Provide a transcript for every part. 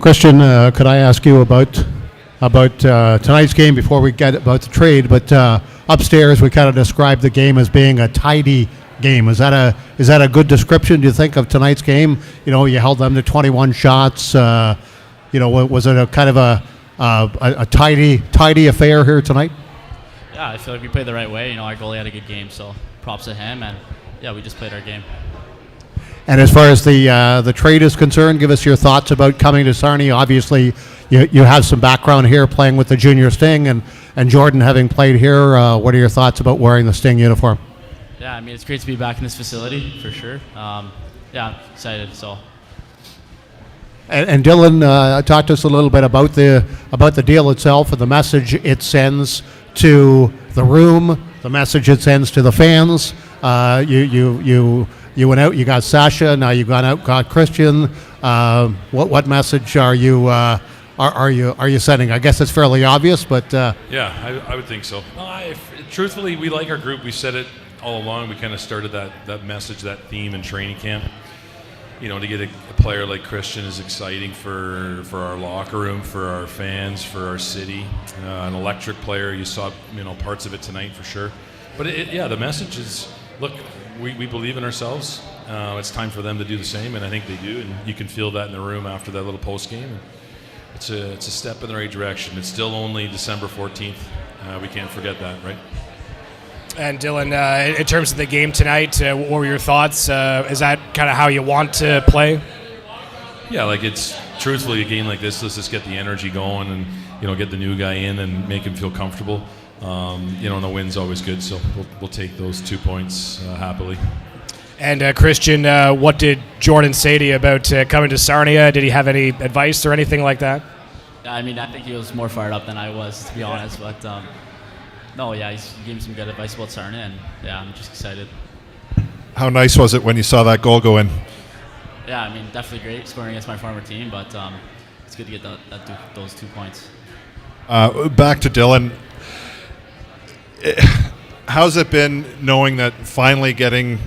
Christian, could I ask you about tonight's game before we get about the trade? But upstairs, we kind of described the game as being a tidy game. Is that a good description? Do you think of tonight's game? You know, you held them to 21 shots. Was it a kind of a tidy affair here tonight? Yeah, I feel like we played the right way. You know, our goalie had a good game, so props to him. And yeah, we just played our game. And as far as the trade is concerned, give us your thoughts about coming to Sarnia. Obviously, you have some background here playing with the Junior Sting, and Jordan having played here. What are your thoughts about wearing the Sting uniform? Yeah, I mean, it's great to be back in this facility for sure. I'm excited. So. And Dylan, talk to us a little bit about the deal itself and the message it sends to the room, the message it sends to the fans. You went out, you got Sasha. Now you've gone out, got Christian. What message are you sending? I guess it's fairly obvious, but yeah, I would think so. No, truthfully, we like our group. We said it all along. We kind of started that message, that theme in training camp. You know, to get a player like Christian is exciting for our locker room, for our fans, for our city. An electric player. You saw parts of it tonight for sure. But the message is, look, we believe in ourselves. It's time for them to do the same, and I think they do. And you can feel that in the room after that little post game. It's a step in the right direction. It's still only December 14th. We can't forget that, right? And Dylan, in terms of the game tonight, what were your thoughts? Is that kind of how you want to play? Yeah, like it's truthfully a game like this. Let's just get the energy going and get the new guy in and make him feel comfortable. And the win's always good, so we'll take those 2 points happily. And Christian, what did Jordan say to you about coming to Sarnia? Did he have any advice or anything like that? I mean, I think he was more fired up than I was, to be honest. But he gave me some good advice about Sarnia, and yeah, I'm just excited. How nice was it when you saw that goal go in? Yeah, I mean, definitely great scoring against my former team, but it's good to get those 2 points. Back to Dylan. How's it been knowing that finally getting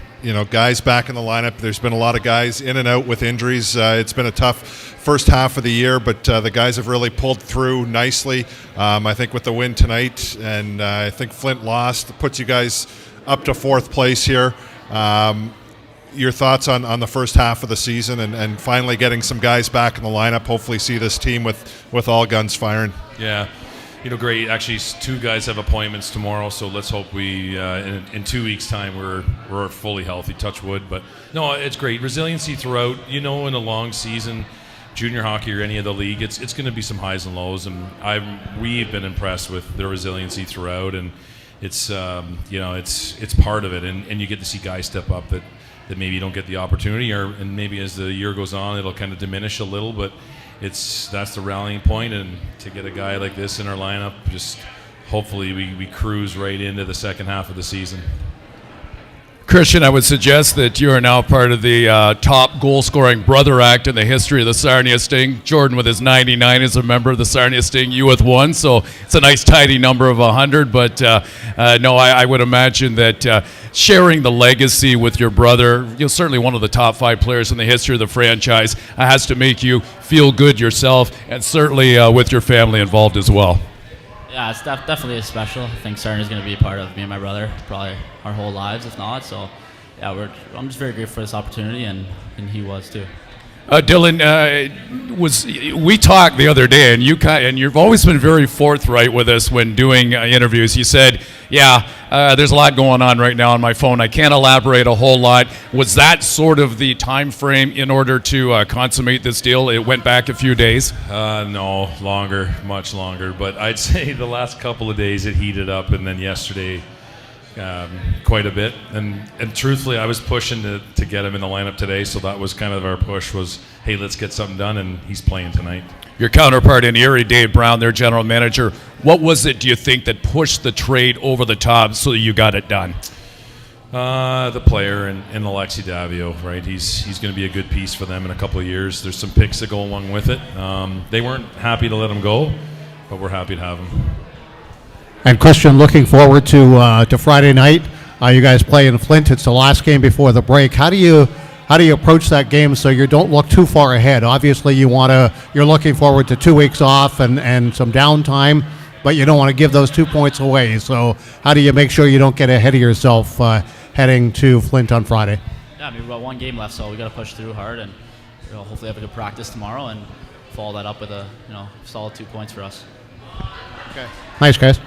guys back in the lineup? There's been a lot of guys in and out with injuries. It's been a tough first half of the year, but the guys have really pulled through nicely. I think with the win tonight, and I think Flint lost, puts you guys up to fourth place here. Your thoughts on the first half of the season and finally getting some guys back in the lineup, hopefully see this team with all guns firing. Yeah. Great. Actually, 2 guys have appointments tomorrow, so let's hope we in 2 weeks' time we're fully healthy. Touch wood, but no, it's great. Resiliency throughout. In a long season, junior hockey or any of the league, it's going to be some highs and lows, and we've been impressed with their resiliency throughout, and it's it's part of it, and you get to see guys step up that maybe don't get the opportunity, and maybe as the year goes on, it'll kind of diminish a little, but. That's the rallying point, and to get a guy like this in our lineup, just hopefully we cruise right into the second half of the season. Christian, I would suggest that you are now part of the top goal-scoring brother act in the history of the Sarnia Sting. Jordan with his 99 is a member of the Sarnia Sting, you with 1, so it's a nice tidy number of 100, but I would imagine that sharing the legacy with your brother, certainly one of the top 5 players in the history of the franchise, has to make you feel good yourself, and certainly with your family involved as well. Yeah, it's definitely special. I think Sarnia is going to be a part of me and my brother probably our whole lives, if not. So, yeah, I'm just very grateful for this opportunity, and he was too. Dylan, we talked the other day, and you've always been very forthright with us when doing interviews. You said, there's a lot going on right now on my phone. I can't elaborate a whole lot. Was that sort of the time frame in order to consummate this deal? It went back a few days? No, longer, much longer. But I'd say the last couple of days it heated up, and then yesterday quite a bit, and truthfully I was pushing to get him in the lineup today, so that was kind of our push was, hey, let's get something done, and he's playing tonight. Your counterpart in Erie, Dave Brown, their general manager, what was it, do you think, that pushed the trade over the top so you got it done? The player and Alexi Davio, right? He's going to be a good piece for them in a couple of years. There's some picks that go along with it. They weren't happy to let him go, but we're happy to have him. And Christian, looking forward to Friday night. You guys play in Flint. It's the last game before the break. How do you how do you approach that game so you don't look too far ahead? Obviously, you're looking forward to 2 weeks off and some downtime, but you don't want to give those 2 points away. So how do you make sure you don't get ahead of yourself heading to Flint on Friday? Yeah, I mean, we've got one game left, so we got to push through hard and hopefully have a good practice tomorrow and follow that up with a solid 2 points for us. Okay. Nice, guys.